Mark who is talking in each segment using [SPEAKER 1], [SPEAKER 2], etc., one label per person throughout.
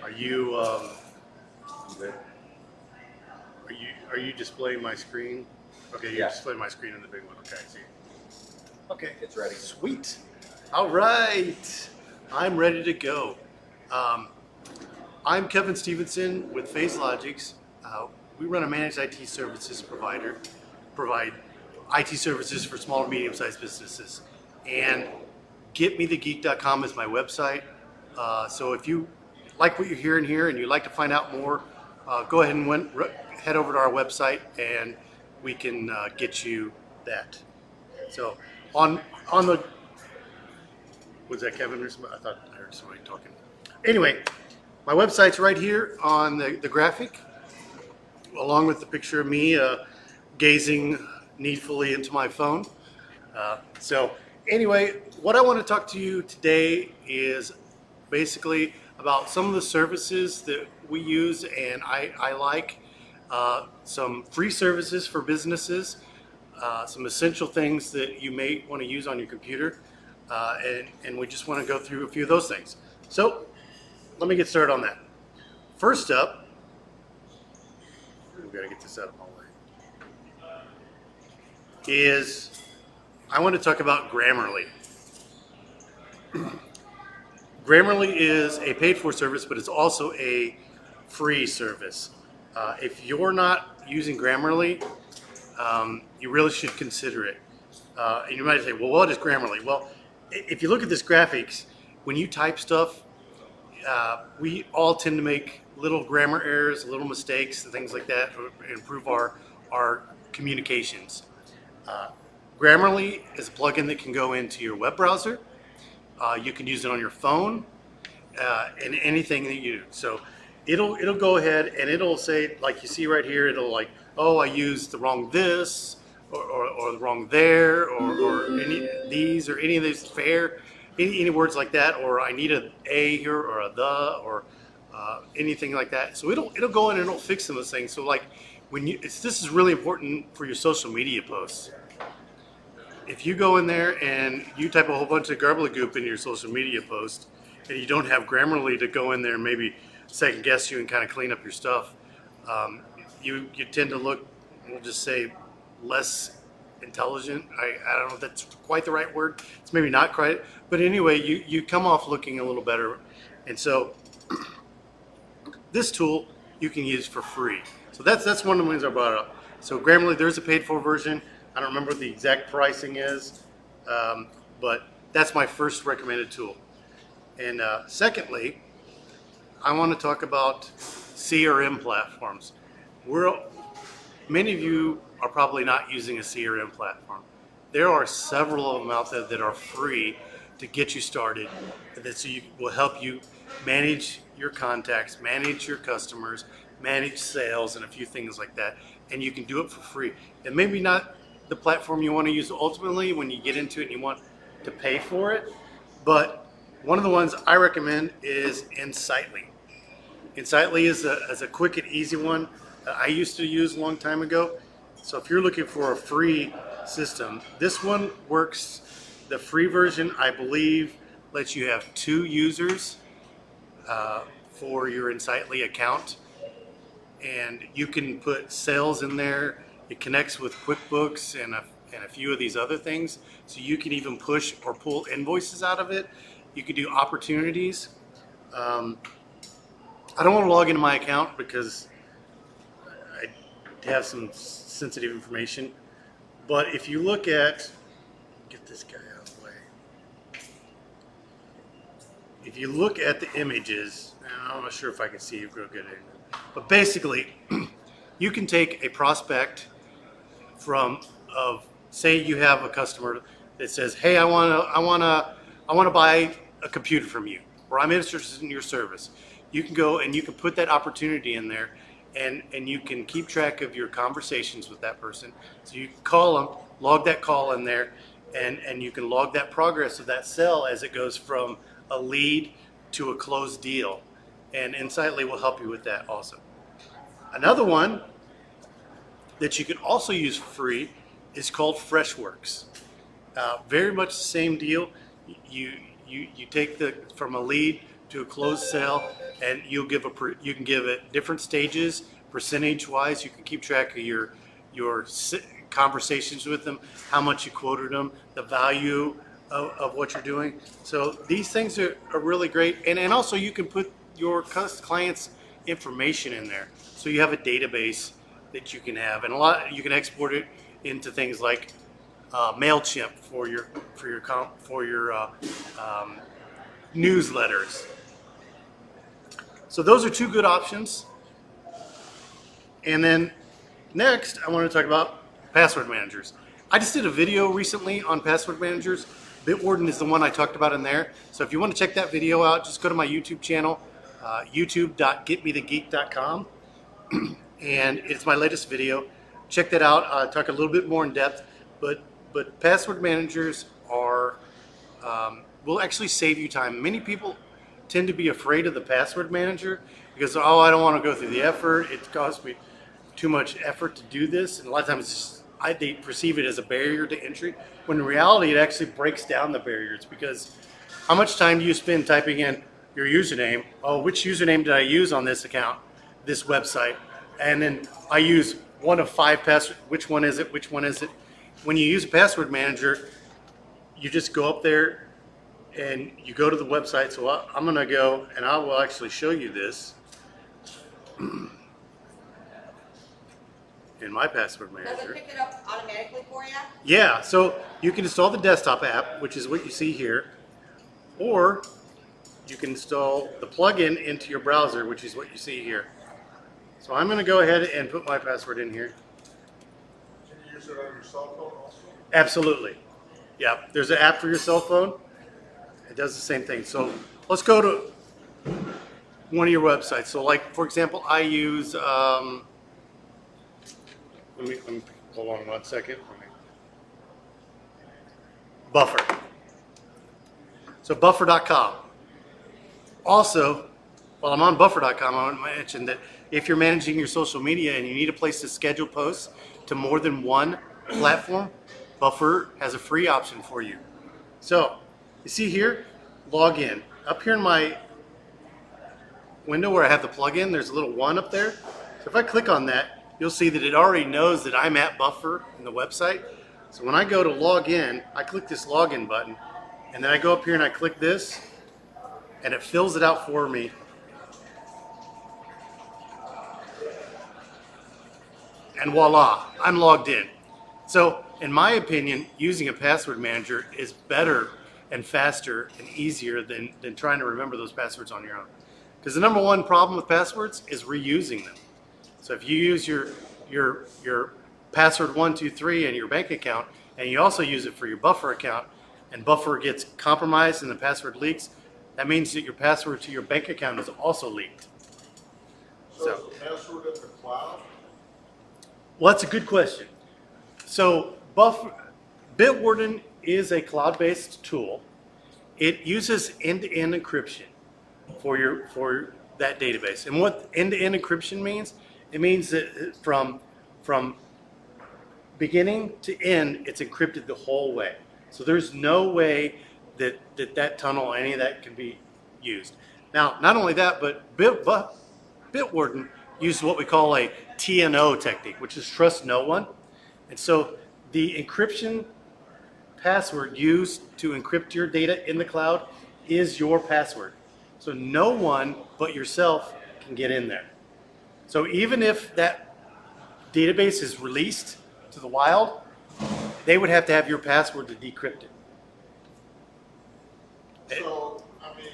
[SPEAKER 1] Are you are you displaying my screen? Okay, you're displaying my screen in the big one. Okay, I see. Okay,
[SPEAKER 2] It's ready.
[SPEAKER 1] Sweet. All right, I'm ready to go. I'm Kevin Stevenson with PhasedLogix. We run a managed IT services provider, provide IT services for small and medium-sized businesses. And getmethegeek.com is my website. So if you like what you're hearing here and you'd like to find out more, go ahead and head over to our website and we can get you that. So on the, was that Kevin or somebody? I thought I heard somebody talking. Anyway, my website's right here on the graphic, along with the picture of me gazing needfully into my phone. So anyway, what I want to talk to you today is basically about some of the services that we use and I like. Some free services for businesses, some essential things that you may want to use on your computer, and we just want to go through a few of those things. So let me get started on that. First up, we've got to get this out of my way, is I want to talk about Grammarly. Grammarly is a paid-for service, but it's also a free service. If you're not using Grammarly, you really should consider it. And you might say, well, what is Grammarly? Well, if you look at this graphics, when you type stuff, we all tend to make little grammar errors, little mistakes, and things like that to improve our communications. Grammarly is a plugin that can go into your web browser. You can use it on your phone and anything that you do. So it'll go ahead and it'll say, like you see right here, it'll like, oh, I used the wrong this or the wrong there or any these or any of these fair, any words like that, or I need a here or a the or anything like that. So it'll go in and it'll fix those things. So like when this is really important for your social media posts. If you go in there and you type a whole bunch of gobbledygook in your social media post and you don't have Grammarly to go in there and maybe second guess you and kind of clean up your stuff, you tend to look, we'll just say, less intelligent. I don't know if that's quite the right word. It's maybe not quite. But anyway, you come off looking a little better. And so this tool you can use for free. So that's one of the ones I brought up. So Grammarly, there's a paid for version. I don't remember what the exact pricing is, but that's my first recommended tool. And secondly, I want to talk about CRM platforms. Many of you are probably not using a CRM platform. There are several of them out there that are free to get you started, that will help you manage your contacts, manage your customers, manage sales, and a few things like that. And you can do it for free. And maybe not the platform you want to use ultimately when you get into it and you want to pay for it, but one of the ones I recommend is Insightly. Insightly is a quick and easy one that I used to use a long time ago. So if you're looking for a free system, this one works. The free version, I believe, lets you have 2 users for your Insightly account, and you can put sales in there. It connects with QuickBooks and a few of these other things. So you can even push or pull invoices out of it. You can do opportunities. I don't want to log into my account because I have some sensitive information. But if you look at, get this guy out of the way. If you look at the images, I'm not sure if I can see you real good anymore. But basically, you can take a prospect say you have a customer that says, hey, I want to buy a computer from you, or I'm interested in your service. You can go and you can put that opportunity in there, and you can keep track of your conversations with that person. So you can call them, log that call in there, and you can log that progress of that sale as it goes from a lead to a closed deal. And Insightly will help you with that also. Another one that you can also use for free is called Freshworks. Very much the same deal. You take from a lead to a closed sale, and you can give it different stages, percentage wise. You can keep track of your conversations with them, how much you quoted them, the value of what you're doing. So these things are really great, and also you can put your clients' information in there, so you have a database that you can have, and you can export it into things like MailChimp for your newsletters. So those are two good options. And then next, I want to talk about password managers. I just did a video recently on password managers. Bitwarden is the one I talked about in there. So if you want to check that video out, just go to my YouTube channel, youtube.getmethegeek.com, and it's my latest video. Check that out. I talk a little bit more in depth, but password managers will actually save you time. Many people tend to be afraid of the password manager because, oh, I don't want to go through the effort. It costs me too much effort to do this, and a lot of times they perceive it as a barrier to entry, when in reality it actually breaks down the barriers. Because how much time do you spend typing in your username? Oh, which username did I use on this account, this website? And then I use one of 5 passwords. Which one is it? Which one is it? When you use a password manager, you just go up there and you go to the website. So I'm going to go, and I will actually show you this in my password manager.
[SPEAKER 2] Does it pick it up automatically for you?
[SPEAKER 1] Yeah, so you can install the desktop app, which is what you see here, or you can install the plugin into your browser, which is what you see here. So I'm going to go ahead and put my password in here.
[SPEAKER 3] Can you use it on your cell phone also?
[SPEAKER 1] Absolutely. Yeah, there's an app for your cell phone. It does the same thing. So let's go to one of your websites. So like, for example, I use, let me hold on 1 second. Buffer. So buffer.com. Also, while I'm on buffer.com, I want to mention that if you're managing your social media and you need a place to schedule posts to more than one platform, Buffer has a free option for you. So you see here, log in. Up here in my window where I have the plugin, there's a little 1 up there. So if I click on that, you'll see that it already knows that I'm at Buffer in the website. So when I go to log in, I click this login button, and then I go up here and I click this, and it fills it out for me. And voila, I'm logged in. So in my opinion, using a password manager is better and faster and easier than trying to remember those passwords on your own. Because the number one problem with passwords is reusing them. So if you use your password 123 in your bank account, and you also use it for your Buffer account, and Buffer gets compromised and the password leaks, that means that your password to your bank account is also leaked.
[SPEAKER 3] So is the password in the cloud?
[SPEAKER 1] Well, that's a good question. So Bitwarden is a cloud-based tool. It uses end-to-end encryption for that database. And what end-to-end encryption means, it means that from beginning to end, it's encrypted the whole way. So there's no way that tunnel, any of that can be used. Now, not only that, but Bitwarden uses what we call a TNO technique, which is trust no one. And so the encryption password used to encrypt your data in the cloud is your password. So no one but yourself can get in there. So even if that database is released to the wild, they would have to have your password to decrypt it.
[SPEAKER 3] So, I mean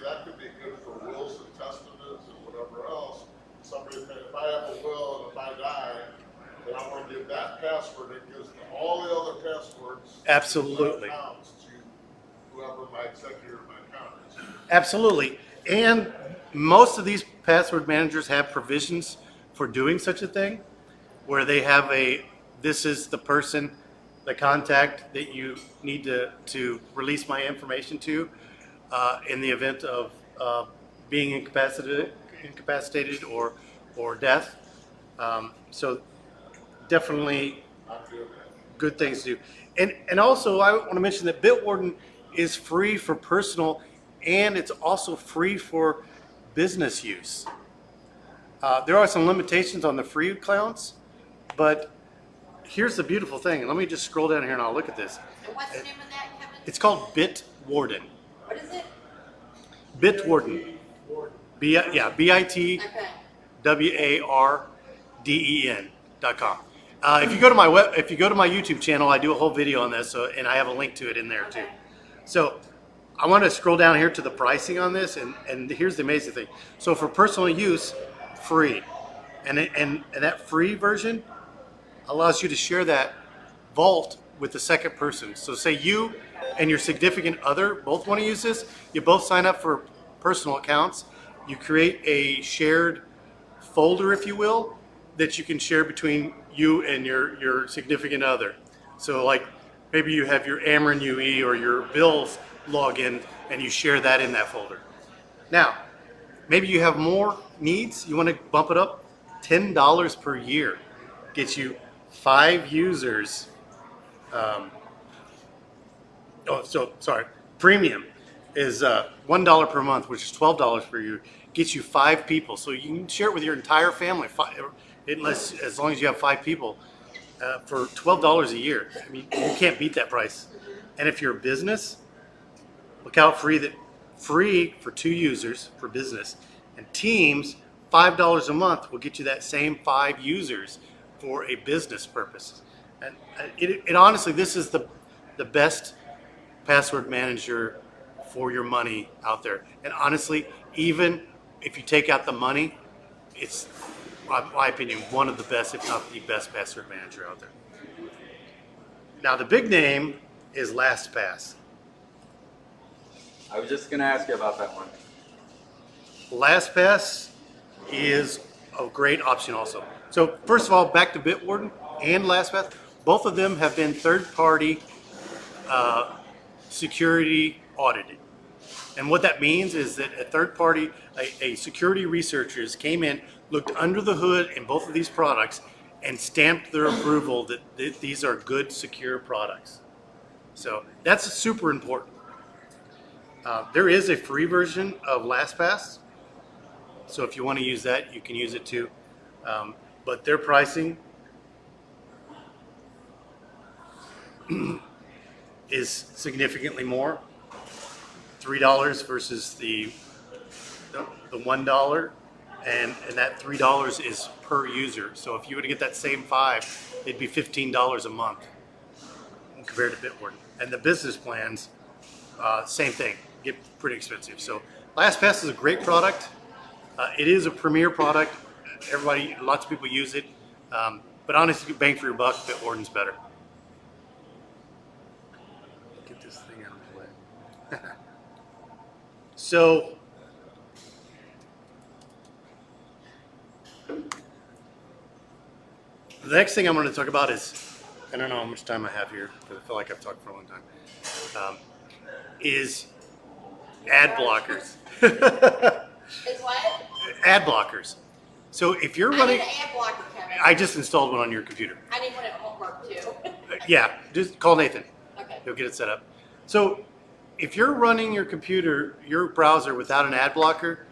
[SPEAKER 3] that could be good for wills and testaments and whatever else. Somebody said, if I have a will and if I die, then I want to give that password. It gives all the other passwords.
[SPEAKER 1] Absolutely.
[SPEAKER 3] To whoever my executor of my account is.
[SPEAKER 1] Absolutely. And most of these password managers have provisions for doing such a thing, where they have this is the person, the contact that you need to release my information to in the event of being incapacitated or death. So definitely good things to do. And also I want to mention that Bitwarden is free for personal and it's also free for business use. There are some limitations on the free accounts, but here's the beautiful thing. Let me just scroll down here and I'll look at this.
[SPEAKER 2] And what's the name of that, Kevin?
[SPEAKER 1] It's called Bitwarden.
[SPEAKER 2] What is it?
[SPEAKER 1] Bitwarden. BITWARDEN.com. If you go to my YouTube channel, I do a whole video on this, and I have a link to it in there too. So I want to scroll down here to the pricing on this, and here's the amazing thing. So for personal use, free, and that free version allows you to share that vault with the second person. So say you and your significant other both want to use this, you both sign up for personal accounts, you create a shared folder, if you will, that you can share between you and your significant other. So like maybe you have your Ameren UE or your Bills login and you share that in that folder. Now, maybe you have more needs, you want to bump it up, $10 per year gets you 5 users. Premium is $1 per month, which is $12 per year. Gets you 5 people, so you can share it with your entire family, as long as you have 5 people, for $12 a year. I mean, you can't beat that price. And if you're a business, look how free for 2 users for business, and teams, $5 a month will get you that same 5 users for a business purpose. And it honestly, this is the best password manager for your money out there. And honestly, even if you take out the money, it's, in my opinion, one of the best, if not the best password manager out there. Now the big name is LastPass.
[SPEAKER 4] I was just going to ask you about that one.
[SPEAKER 1] LastPass is a great option also. So first of all, back to Bitwarden and LastPass, both of them have been third-party security audited. And what that means is that a third party, a security researchers came in, looked under the hood in both of these products and stamped their approval that these are good, secure products. So that's super important. There is a free version of LastPass. So if you want to use that, you can use it too. But their pricing is significantly more. $3 versus the $1, and that $3 is per user. So if you were to get that same 5, it'd be $15 a month compared to Bitwarden. And the business plans, same thing, get pretty expensive. So LastPass is a great product. It is a premier product. Lots of people use it. But honestly, bang for your buck, Bitwarden's better. Get this thing out of the way. So, the next thing I'm going to talk about is, I don't know how much time I have here, because I feel like I've talked for a long time, is AdBlockers.
[SPEAKER 2] Is what?
[SPEAKER 1] AdBlockers. So if you're
[SPEAKER 2] I
[SPEAKER 1] running,
[SPEAKER 2] need an AdBlocker, Kevin.
[SPEAKER 1] I just installed one on your computer.
[SPEAKER 2] I need one at homework too.
[SPEAKER 1] Yeah, just call Nathan.
[SPEAKER 2] Okay.
[SPEAKER 1] He'll get it set up. So if you're running your computer, your browser without an ad blocker,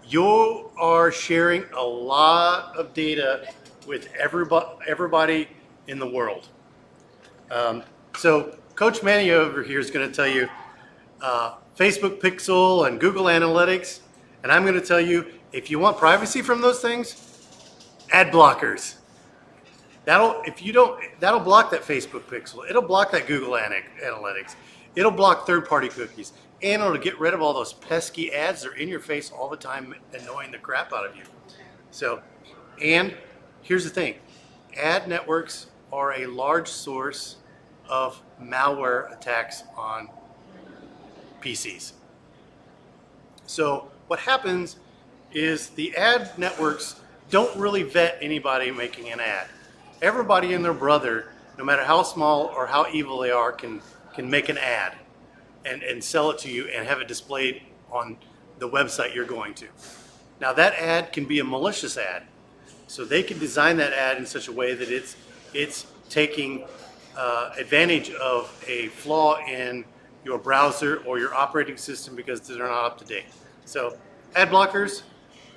[SPEAKER 1] you are sharing a lot of data with everybody in the world. So Coach Manny over here is going to tell you Facebook Pixel and Google Analytics, and I'm going to tell you, if you want privacy from those things, ad blockers. That'll block that Facebook Pixel. It'll block that Google Analytics. It'll block third-party cookies, and it'll get rid of all those pesky ads that are in your face all the time, annoying the crap out of you. So, and here's the thing: ad networks are a large source of malware attacks on PCs. So what happens is the ad networks don't really vet anybody making an ad. Everybody and their brother, no matter how small or how evil they are, can make an ad and sell it to you and have it displayed on the website you're going to. Now that ad can be a malicious ad. So they can design that ad in such a way that it's taking advantage of a flaw in your browser or your operating system because they're not up to date. So ad blockers,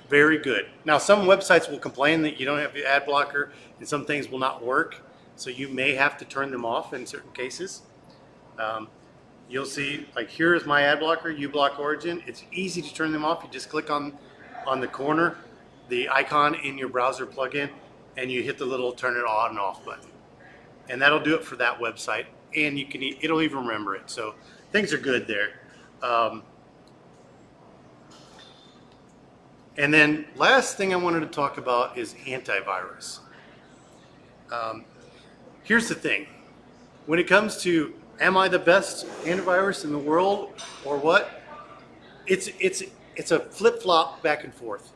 [SPEAKER 1] very good. Now some websites will complain that you don't have the ad blocker and some things will not work. So you may have to turn them off in certain cases. You'll see, like here is my ad blocker, uBlock Origin. It's easy to turn them off. You just click on the corner, the icon in your browser plugin, and you hit the little turn it on and off button. And that'll do it for that website. And you can, it'll even remember it. So things are good there. And then last thing I wanted to talk about is antivirus. Here's the thing. When it comes to, am I the best antivirus in the world or what? It's a flip-flop back and forth.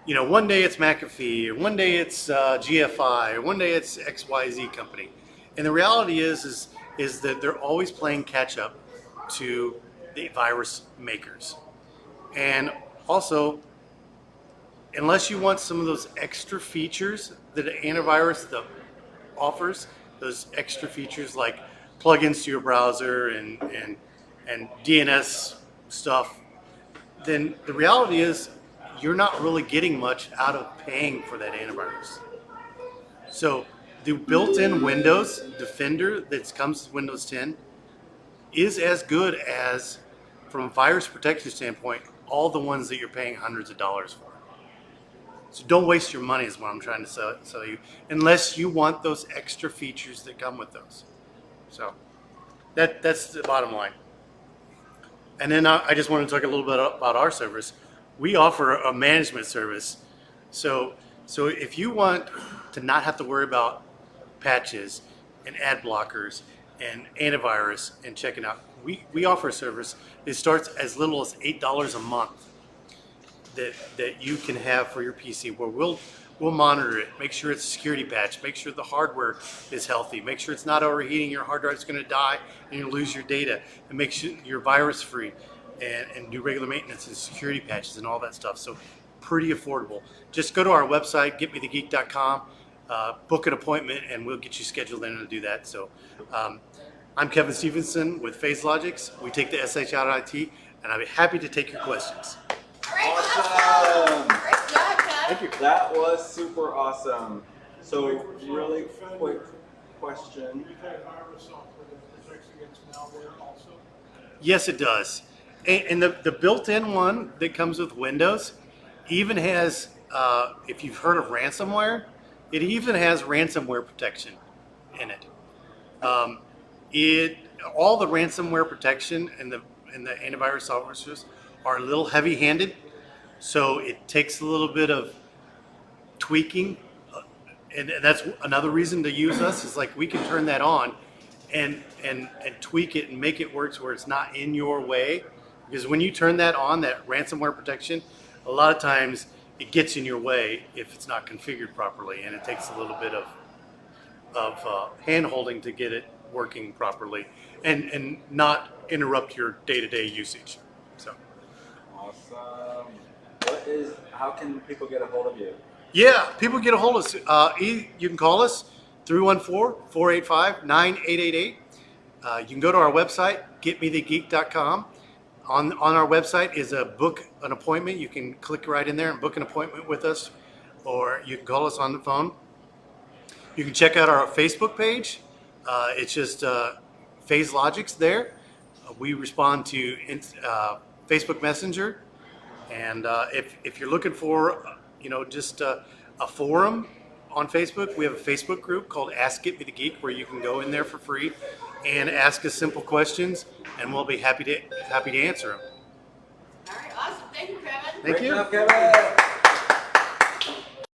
[SPEAKER 1] You know, one day it's McAfee, or one day it's GFI, or one day it's XYZ company. And the reality is that they're always playing catch up to the virus makers. And also, unless you want some of those extra features that an antivirus offers, those extra features like plugins to your browser and DNS stuff, then the reality is you're not really getting much out of paying for that antivirus. So the built-in Windows Defender that comes with Windows 10 is as good as, from a virus protection standpoint, all the ones that you're paying hundreds of dollars for. So don't waste your money is what I'm trying to sell you, unless you want those extra features that come with those. So that's the bottom line. And then I just want to talk a little bit about our service. We offer a management service. So if you want to not have to worry about patches and ad blockers and antivirus and checking out, we offer a service. It starts as little as $8 a month that you can have for your PC, where we'll monitor it, make sure it's a security patch, make sure the hardware is healthy, make sure it's not overheating, your hard drive is going to die and you'll lose your data, and make sure you're virus free, and do regular maintenance and security patches and all that stuff. So pretty affordable. Just go to our website, getmethegeek.com, book an appointment, and we'll get you scheduled in to do that. So I'm Kevin Stevenson with PhasedLogix. We take the SH out of IT, and I'll be happy to take your questions.
[SPEAKER 2] All right,
[SPEAKER 4] Awesome.
[SPEAKER 2] Great job, Kev.
[SPEAKER 1] Thank you.
[SPEAKER 4] That was super awesome. So really quick question.
[SPEAKER 5] We've had virus software that protects against malware also.
[SPEAKER 1] Yes, it does. And the built-in one that comes with Windows even has, if you've heard of ransomware, it even has ransomware protection in it. All the ransomware protection and the antivirus softwares are a little heavy-handed, so it takes a little bit of tweaking, and that's another reason to use us, is like we can turn that on and tweak it and make it work so where it's not in your way. Because when you turn that on, that ransomware protection, a lot of times it gets in your way if it's not configured properly, and it takes a little bit of hand-holding to get it working properly and not interrupt your day-to-day usage. So.
[SPEAKER 4] Awesome. How can people get a hold of you?
[SPEAKER 1] Yeah, people get a hold of us. You can call us 314-485-9888. You can go to our website, getmethegeek.com. On our website is a book an appointment. You can click right in there and book an appointment with us, or you can call us on the phone. You can check out our Facebook page. It's just PhasedLogix there. We respond to Facebook Messenger, and if you're looking for, just a forum on Facebook, we have a Facebook group called Ask Get Me the Geek, where you can go in there for free and ask us simple questions, and we'll be happy to answer them.
[SPEAKER 2] All right, awesome. Thank you, Kevin.
[SPEAKER 1] Thank
[SPEAKER 4] Great
[SPEAKER 1] you.
[SPEAKER 4] job, Kevin.